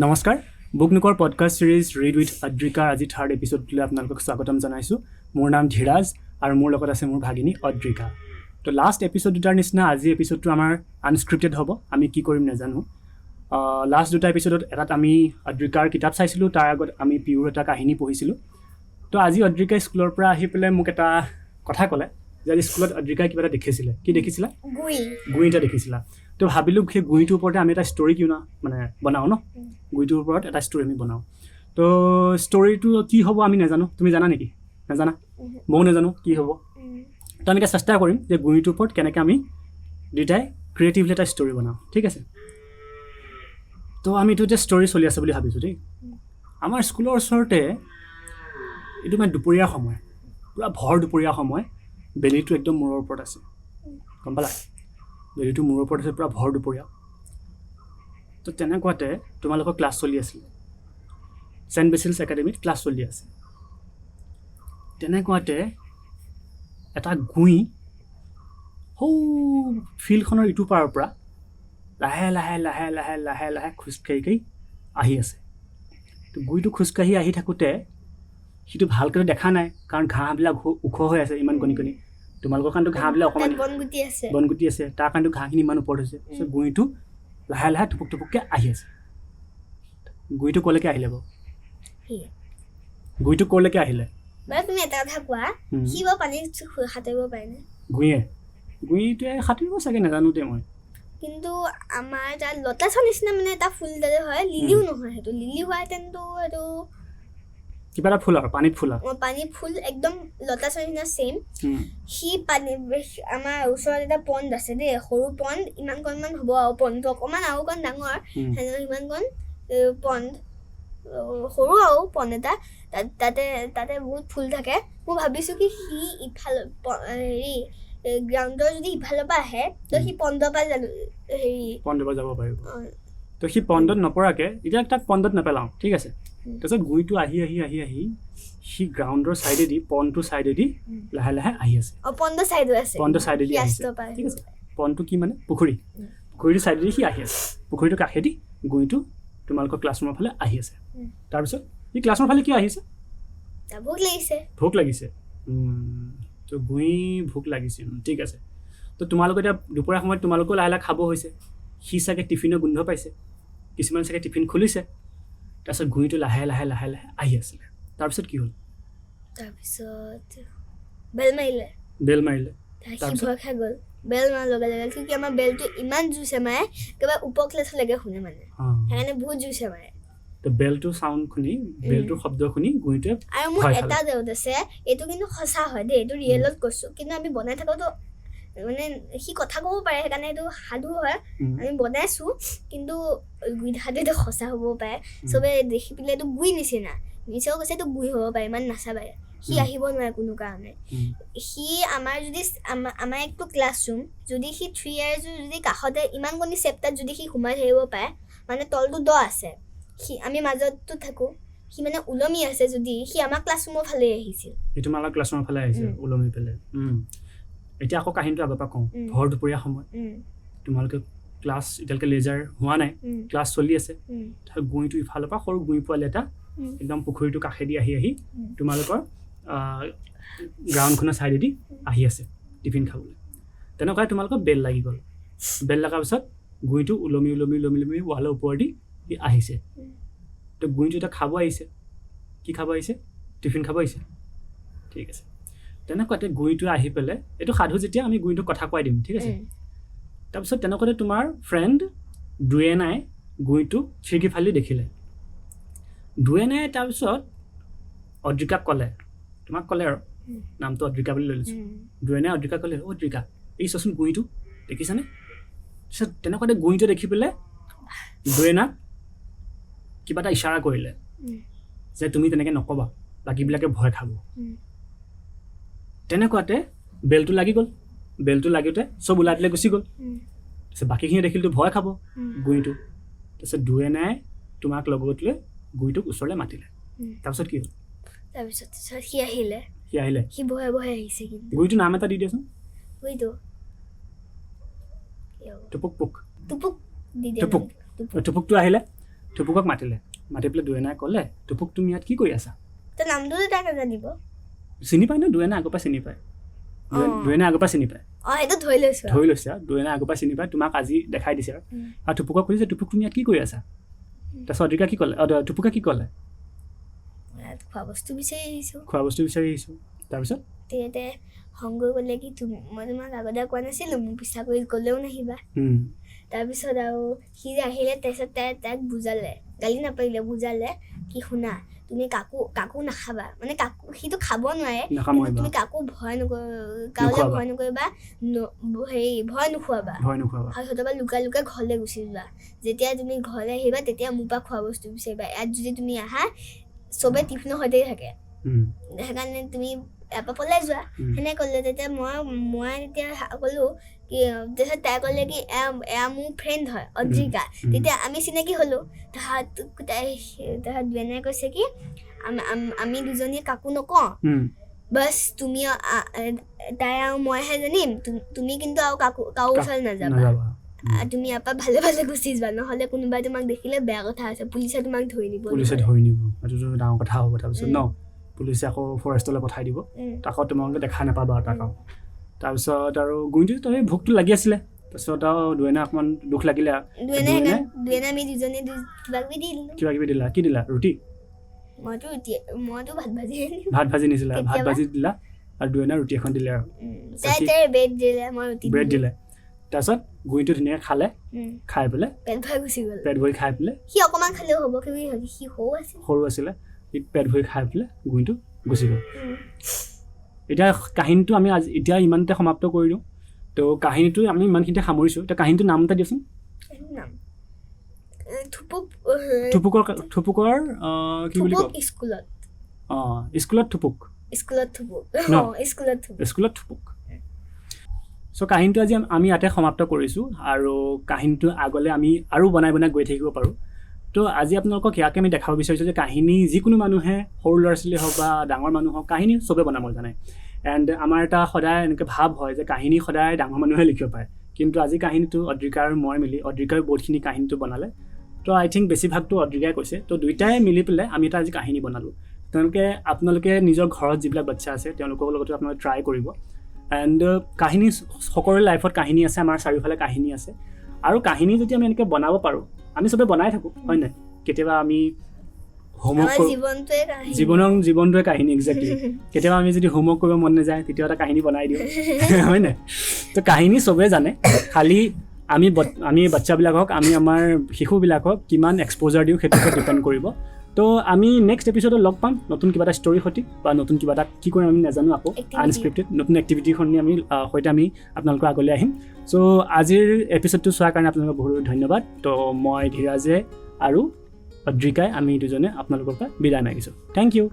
নমস্কাৰ বুকনুকৰ podcast সিৰিজ read with আদ্ৰিকা আজি third এপিসোডলৈ আপোনালোকক স্বাগতম জনাইছোঁ মোৰ নাম ধীৰাজ আৰু মোৰ লগত আছে মোৰ ভাগিনী আদ্ৰিকা তো লাষ্ট এপিসোড দুটাৰ নিচিনা আজি এপিসোডটো আমাৰ আনস্ক্ৰিপ্টেড হ'ব আমি কি কৰিম নাজানো লাষ্ট দুটা এপিসোডত এটাত আমি আদ্ৰিকাৰ কিতাপ চাইছিলোঁ তাৰ আগত আমি পিউৰ এটা কাহিনী পঢ়িছিলোঁ তো আজি আদ্ৰিকা স্কুলৰ পৰা আহি পেলাই মোক এটা কথা ক'লে যে আজি স্কুলত আদ্ৰিকাই কিবা এটা দেখিছিলে কি দেখিছিলা গুই এটা দেখিছিলা তো ভাবিলোঁ সেই গুইটোৰ ওপৰতে আমি এটা ষ্টৰী কিয় না মানে বনাওঁ ন গুইটোৰ ওপৰত এটা ষ্টৰী আমি বনাওঁ তো ষ্টৰীটো কি হ'ব আমি নাজানো তুমি জানা নেকি নাজানা ময়ো নাজানো কি হ'ব তো আমি চেষ্টা কৰিম যে গুইটোৰ ওপৰত কেনেকৈ আমি দুটাই ক্ৰিয়েটিভলি এটা ষ্টৰী বনাওঁ ঠিক আছে তো আমি এইটো এতিয়া ষ্টৰী চলি আছে বুলি ভাবিছোঁ দেই আমাৰ স্কুলৰ ওচৰতে এইটো মানে দুপৰীয়া সময় পূৰা ভৰ দুপৰীয়া সময় বেলিটো একদম মূৰৰ ওপৰত আছে গম পালা বেলিটো মূৰৰ ওপৰত আছে পূৰা ভৰ দুপৰীয়া তো তেনেকুৱাতে তোমালোকৰ ক্লাছ চলি আছিলে চেণ্ট বেচিলছ একাডেমীত ক্লাছ চলি আছে তেনেকুৱাতে এটা গুই সৌ ফিল্ডখনৰ ইটো পাৰৰ পৰা লাহে লাহে লাহে লাহে লাহে লাহে খোজকাঢ়ি আহি আছে তো গুইটো খোজকাঢ়ি আহি থাকোঁতে সিটো ভালকৈ দেখা নাই কাৰণ ঘাঁহবিলাক ওখ হৈ আছে ইমান কণী কণী তোমালোকৰ কাৰণেতো ঘাঁহবিলাক অকণমান বনগুটি আছে তাৰ কাৰণেতো ঘাঁহখিনি ইমান ওপৰত হৈছে চ' গুইটো লাহে লাহে টুপুক টুপুককৈ আহি আছে গুইটো ক'লৈকে আহিলে বাৰু গুইটো ক'লৈকে আহিলে তুমি এটা কথা কোৱা সি বাৰু পানীত সাঁতুৰিব পাৰেনে গুইটোৱে সাঁতুৰিব চাগে নাজানো দে মই কিন্তু আমাৰ তাত লতাছৰ নিচিনা মানে এটা ফুল যে হয় লিলিও নহয় সেইটো লিলি হোৱাহেঁতেনতো সেইটো কিবা এটা ফুল আৰু পানীত ফুল আৰু পানী ফুল একদম লতাছৰ নিচিনা ছেইম সি পানী আমাৰ ওচৰত এটা পণ্ড আছে দেই সৰু পণ্ড ইমানকণমান হ'ব আৰু পণ্ডটো অকণমান আৰু অকণ ডাঙৰ সিমানকণ পণ্ড সৰু আৰু পণ্ড এটা তাতে বহুত ফুল থাকে মই ভাবিছোঁ কি সি ইফাল হেৰি গ্ৰাউণ্ডৰ যদি ইফালৰ পৰা আহে তো সি পণ্ডৰ পৰা পণ্ডৰ পৰা যাব পাৰিব তো সি পণ্ডত নপৰাকৈ এতিয়া তাক পণ্ডত নেপেলাওঁ ঠিক আছে তাৰপিছত গুইটো আহি আহি আহি আহি সি গ্ৰাউণ্ডৰ ছাইডেদি পণ্ডটোৰ ছাইডেদি লাহে লাহে আহি আছে পণ্ডৰ ছাইডেদি আহিছে ঠিক আছে পণ্ডটো কি মানে পুখুৰীটোৰ ছাইডেদি সি আহি আছে পুখুৰীটোৰ কাষেদি গুইটো তোমালোকৰ ক্লাছৰুমৰ ফালে আহি আছে তাৰপিছত সি ক্লাছৰুমৰ ফালে কিয় আহিছে ভোক লাগিছে তো গুই ভোক লাগিছে ঠিক আছে তো তোমালোকে এতিয়া দুপৰীয়া সময়ত তোমালোকেও লাহে লাহে খাব হৈছে সি চাগে টিফিনৰ গোন্ধ পাইছে কিছুমান চাগে টিফিন খুলিছে তাৰপিছত গুইটো লাহে লাহে লাহে লাহে আহি আছিলে তাৰপিছত কি হ'ল বেল মাৰিলে ভয় খাই গ'ল বেল মাৰ লগে লগে কিন্তু আমাৰ বেলটো ইমান জোৰছে মাৰে একেবাৰে ওপৰ ক্লাছলৈকে শুনে মানে সেইকাৰণে বহুত জোৰছে মাৰে তো বেলটো চাউণ্ড শুনি বেলটোৰ শব্দ শুনি গুইটোৱে আৰু মোৰ এটা ডাউট আছে এইটো কিন্তু সঁচা হয় দেই এইটো ৰিয়েলত কৈছোঁ কিন্তু আমি বনাই থাকোঁতো মানে সি কথা ক'ব পাৰে সেইকাৰণে এইটো সাধু হয় আমি বনাইছোঁ কিন্তু সাধু এইটো সঁচা হ'ব পাৰে চবে দেখি পেলাই এইটো গুই নিচিনা নিশ্চয় কৈছে এইটো গুই হ'ব পাৰে ইমান নাচাবাই সি আহিব নোৱাৰে কোনো কাৰণে সি আমাৰ একটো ক্লাছৰুম যদি সি 3 years যদি কাষতে ইমান কণি চেপ্টাৰত যদি সি সোমাই থাকিব পাৰে মানে তলটো দ আছে সি আমি মাজতো থাকোঁ সি মানে ওলমি আছে যদি সি আমাৰ ক্লাছৰুমৰ ফালে আহিছিল এইটো আমাৰ ক্লাছৰুমৰ ফালে আহিছে ওলমি পেলাই এতিয়া আকৌ কাহিনীটো আগৰ পৰা কওঁ ভৰ দুপৰীয়া সময় তোমালোকে ক্লাছ এতিয়ালৈকে লেজাৰ হোৱা নাই ক্লাছ চলি আছে গুইটো ইফালৰ পৰা সৰু গুই পোৱালি এটা একদম পুখুৰীটো কাষেদি আহি আহি তোমালোকৰ গ্ৰাউণ্ডখনৰ ছাইডেদি আহি আছে টিফিন খাবলৈ তেনেকুৱাই তোমালোকৰ বেল লাগি গ'ল বেল লগাৰ পিছত গুইটো ওলমি ওলমি ওলমি ওলমি ৱালৰ ওপৰেদি আহিছে তো গুইটো এতিয়া খাব আহিছে কি খাব আহিছে টিফিন খাব আহিছে ঠিক আছে তেনেকুৱাতে গুইটো আহি পেলাই এইটো সাধু যেতিয়া আমি গুইটোক কথা কোৱাই দিম ঠিক আছে তাৰপিছত তেনেকুৱাতে তোমাৰ ফ্ৰেণ্ড ডুৱেনাই গুইটো খিৰিকী ফালি দেখিলে ডুৱেনাই তাৰপিছত অদ্ৰিকাক ক'লে তোমাক ক'লে আৰু নামটো অদ্ৰিকা বুলি লৈ লৈছোঁ ডুৱেনাই অদ্ৰিকাক ক'লে অদ্ৰিকা এই চোৱাচোন গুইটো দেখিছানে তাৰপিছত তেনেকুৱাতে গুইটো দেখি পেলাই ডুৱেনাক কিবা এটা ইচাৰা কৰিলে যে তুমি তেনেকৈ নক'বা বাকীবিলাকে ভয় খাব তেনেকুৱাতে বেলটো লাগি গ'ল বেলটো লাগোতে চব ওলাই দিলে গুচি গ'ল তাৰপিছত বাকীখিনি দেখিলেতো ভয় খাব গুইটো তাৰপিছত ডুৱেনাই তোমাক লগত লৈ গুইটোক ওচৰলৈ মাতিলে তাৰপিছত কি হ'ল তাৰপিছত সি আহিলে সি ভয়ে ভয়ে আহিছে কিন্তু গুইটো নাম এটা দি দিয়াচোন গুইটো টুপুক পুক টুপুক দি দিয়া টুপুকটো আহিলে থুপুকক মাতিলে মাতি পেলাই দুয়েনাই ক'লে থুপুক তুমি ইয়াত কি কৰি আছা তাৰ নামটোতো তাই নাজানিব চিনি পায় ন দুয়েনাই আগৰ পৰা চিনি পায় দুয়েনাই আগৰ পৰা চিনি পায় সেইটো ধৰি লৈছোঁ দুয়েনাই আগৰ পৰা চিনি পায় তোমাক আজি দেখাই দিছে আৰু থুপুকক সুধিছে থুপুক তুমি ইয়াত কি কৰি আছা তাৰপিছত অদ্ৰিকা কি ক'লে থুপুকে কি ক'লে খোৱা বস্তু বিচাৰি আহিছোঁ তাৰপিছত তেতিয়াতে সংগই ক'লে কি মই তোমাক আগতে কোৱা নাছিলোঁ মোক পিছা কৰি গ'লেও নাহিবা তাৰপিছত আৰু সি আহিলে তাৰপিছত তাইক বুজালে গালি নাপাৰিলে বুজালে কি শুনা তুমি কাকো নাখাবা মানে সিটো খাব নোৱাৰে তুমি কাকো ভয় নকৰিবা ভয় নোখোৱাবা আৰু সিহঁতৰ পৰা লুকাই ঘৰলৈ গুচি যোৱা যেতিয়া তুমি ঘৰলৈ আহিবা তেতিয়া মোৰ পৰা খোৱা বস্তু বিচাৰিবা ইয়াত যদি তুমি আহা চবে টিফিনৰ সৈতে থাকে সেইকাৰণে তুমি ইয়াৰ পৰা পলাই যোৱা সেনেকৈ ক'লে তেতিয়া মই তেতিয়া ক'লোঁ কি তাৰপিছত তাই ক'লে কি এয়া মোৰ ফ্ৰেণ্ড হয় অদ্ৰিকা তেতিয়া আমি চিনাকি হ'লোঁ তাহাঁত বেনাই কৈছে কি আমি দুজনীয়ে কাকো নকওঁ বাছ তুমি তাই আৰু মইহে জানিম তুমি কিন্তু আৰু কাৰো ওচৰলৈ নাযাবা তুমি ইয়াৰ পৰা ভালে গুচি যোৱা নহ'লে কোনোবাই তোমাক দেখিলে বেয়া কথা আছে পুলিচে তোমাক ধৰি নিব এইটোতো ডাঙৰ কথা হ'ব তাৰপিছত ন পুলিচে আকৌ ফৰেষ্টলৈ পঠাই দিব তাকো তোমালোকে দেখা নাপাবা তাকো তাৰপিছত আৰু গুইনটো তই ভোকটো লাগি আছিলে তাৰপিছত আৰু দুয়েনা অকণমান দুখ লাগিলে আমি দুজনে কিবা কিবি দিলা কি দিলা ৰুটি মইতো ভাত ভাজি নিছিলা ভাত ভাজি দিলা আৰু দুয়েনা ৰুটি এখন দিলে আৰু ব্ৰেড দিলে তাৰপিছত গুইনটো ধুনীয়াকৈ খালে খাই পেলাই পেট ভৰি খাই পেলাই সি অকণমান খালেও হ'ব সি সৰু আছিলে পেট ভৰি খাই পেলাই গুইনটো গুচি গ'ল এতিয়া কাহিনীটো আমি এতিয়া ইমানতে সমাপ্ত কৰি দিওঁ তো কাহিনীটো আমি ইমানখিনিতে সামৰিছোঁ এতিয়া কাহিনীটোৰ নাম এটা দিয়কচোন থুপুকৰ কি বুলি কয় স্কুলত থুপুক চ' কাহিনীটো আজি আমি ইয়াতে সমাপ্ত কৰিছোঁ আৰু কাহিনীটো আগলৈ আমি আৰু বনাই গৈ থাকিব পাৰোঁ তো আজি আপোনালোকক ইয়াকে আমি দেখাব বিচাৰিছোঁ যে কাহিনী যিকোনো মানুহে সৰু ল'ৰা ছোৱালী হওক বা ডাঙৰ মানুহ হওক কাহিনী চবে বনাব জানে এণ্ড আমাৰ এটা সদায় এনেকৈ ভাৱ হয় যে কাহিনী সদায় ডাঙৰ মানুহে লিখিব পাৰে কিন্তু আজি কাহিনীটো অদ্ৰিকা আৰু মই মিলি অদ্ৰিকাই বহুতখিনি কাহিনীটো বনালে তো আই থিংক বেছিভাগটো অদ্ৰিকাই কৈছে তো দুইটাই মিলি পেলাই আমি এটা আজি কাহিনী বনালোঁ আপোনালোকে নিজৰ ঘৰত যিবিলাক বাচ্ছা আছে তেওঁলোকৰ লগতো আপোনালোকে ট্ৰাই কৰিব এণ্ড কাহিনী সকলোৰে লাইফত কাহিনী আছে আমাৰ চাৰিওফালে কাহিনী আছে আৰু কাহিনী যদি আমি এনেকৈ বনাব পাৰোঁ আমি চবে বনাই থাকোঁ হয় নাই কেতিয়াবা আমি হোমৱৰ্ক জীৱনটোৱে কাহিনী একজেক্টলি কেতিয়াবা আমি যদি হোমৱৰ্ক কৰিব মন নাযায় তেতিয়া এটা কাহিনী বনাই দিওঁ হয় নাই তো কাহিনী চবেই জানে খালি আমি বাচ্চাবিলাকক আমি আমাৰ শিশুবিলাকক কিমান এক্সপ'জাৰ দিওঁ সেইটোকে ডিপেণ্ড কৰিব তো আমি নেক্সট এপিছ'ডত লগ পাম নতুন কিবা এটা ষ্টৰী সৈতে বা নতুন কিবা এটা কি কৰিম আমি নাজানো আকৌ আনস্ক্ৰিপ্টেড নতুন এক্টিভিটিখনি আমি সৈতে আমি আপোনালোকৰ আগলৈ আহিম চ' আজিৰ এপিছ'ডটো চোৱাৰ কাৰণে আপোনালোকক বহুত ধন্যবাদ তো মই ধীৰাজে আৰু অদ্ৰিকাই আমি দুজনে আপোনালোকৰ পৰা বিদায় মাগিছোঁ থেংক ইউ